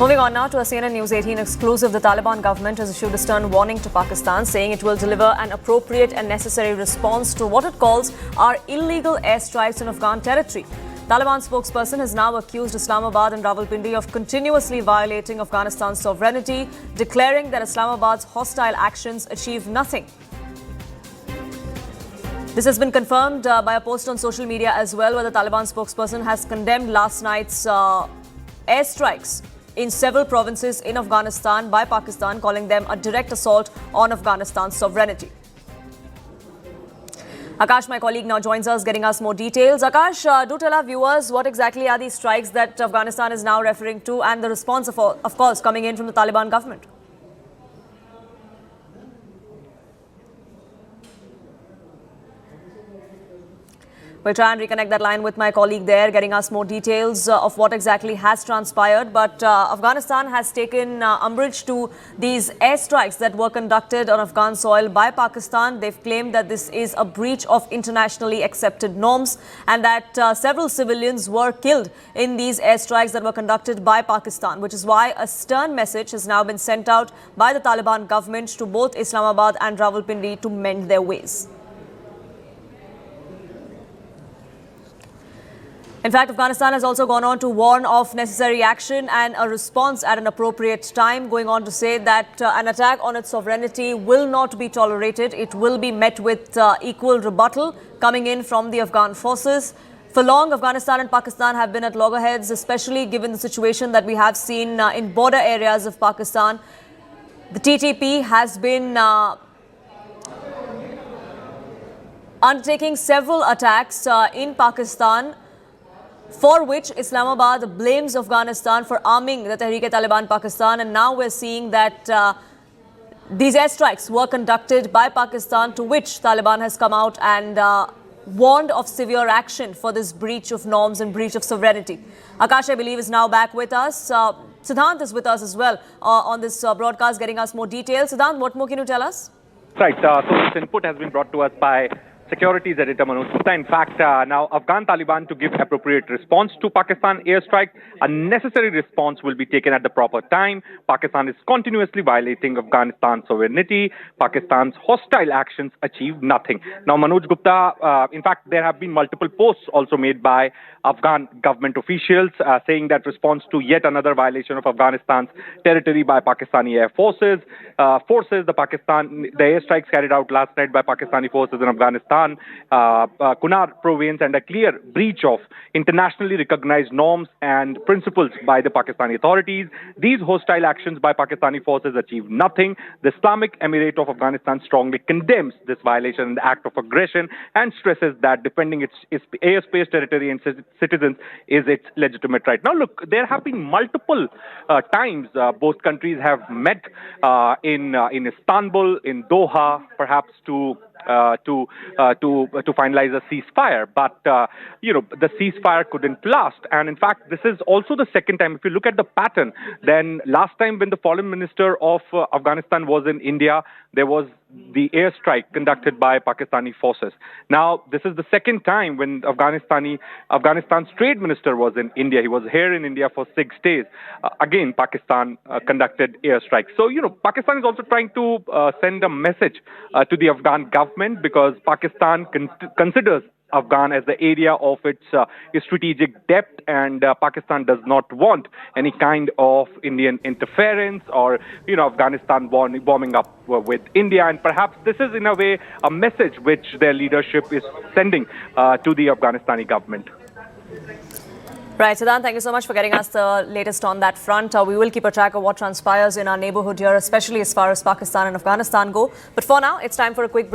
Moving on now to a CNN News 18 exclusive, the Taliban government has issued a stern warning to Pakistan, saying it will deliver an appropriate and necessary response to what it calls our illegal airstrikes in Afghan territory. Taliban spokesperson has now accused Islamabad and Rawalpindi of continuously violating Afghanistan's sovereignty, declaring that Islamabad's hostile actions achieve nothing. This has been confirmed by a post on social media as well, where the Taliban spokesperson has condemned last night's airstrikes in several provinces in Afghanistan by Pakistan, calling them a direct assault on Afghanistan's sovereignty. Akash, my colleague, now joins us, getting us more details. Akash, do tell our viewers what exactly are these strikes that Afghanistan is now referring to, and the response, of course, coming in from the Taliban government. We'll try and reconnect that line with my colleague there, getting us more details of what exactly has transpired. But Afghanistan has taken umbrage to these airstrikes that were conducted on Afghan soil by Pakistan. They've claimed that this is a breach of internationally accepted norms and that several civilians were killed in these airstrikes that were conducted by Pakistan, which is why a stern message has now been sent out by the Taliban government to both Islamabad and Rawalpindi to mend their ways. In fact, Afghanistan has also gone on to warn of necessary action and a response at an appropriate time, going on to say that an attack on its sovereignty will not be tolerated. It will be met with equal rebuttal coming in from the Afghan forces. For long, Afghanistan and Pakistan have been at loggerheads, especially given the situation that we have seen in border areas of Pakistan. The TTP has been undertaking several attacks in Pakistan, for which Islamabad blames Afghanistan for arming the Tehreek-e-Taliban Pakistan. And now we're seeing that these airstrikes were conducted by Pakistan, to which Taliban has come out and warned of severe action for this breach of norms and breach of sovereignty. Akash, I believe, is now back with us. Siddhant is with us as well on this broadcast, getting us more details. Siddhant, what more can you tell us? Right. So this input has been brought to us by Securities Editor Manoj Gupta. In fact, now Afghan Taliban to give appropriate response to Pakistan airstrike. A necessary response will be taken at the proper time. Pakistan is continuously violating Afghanistan's sovereignty. Pakistan's hostile actions achieve nothing. Now, Manoj Gupta, in fact, there have been multiple posts also made by Afghan government officials saying that response to yet another violation of Afghanistan's territory by Pakistani air forces. The airstrikes carried out last night by Pakistani forces in Afghanistan, Kunar province, and a clear breach of internationally recognized norms and principles by the Pakistani authorities. These hostile actions by Pakistani forces achieve nothing. The Islamic Emirate of Afghanistan strongly condemns this violation and act of aggression and stresses that defending its airspace, territory and citizens is its legitimate right. Now, look, there have been multiple times both countries have met in Istanbul, in Doha, perhaps to finalize a ceasefire, but the ceasefire couldn't last. And in fact, this is also the second time. If you look at the pattern, then last time when the foreign minister of Afghanistan was in India, there was the airstrike conducted by Pakistani forces. Now, this is the second time when Afghanistan's trade minister was in India. He was here in India for 6 days. Again, Pakistan conducted airstrikes. So, Pakistan is also trying to send a message to the Afghan government, because Pakistan considers Afghan as the area of its strategic depth, and Pakistan does not want any kind of Indian interference or Afghanistan warming up with India. And perhaps this is in a way a message which their leadership is sending to the Afghanistani government. Right, Siddhant, thank you so much for getting us the latest on that front. We will keep a track of what transpires in our neighborhood here, especially as far as Pakistan and Afghanistan go. But for now, it's time for a quick break.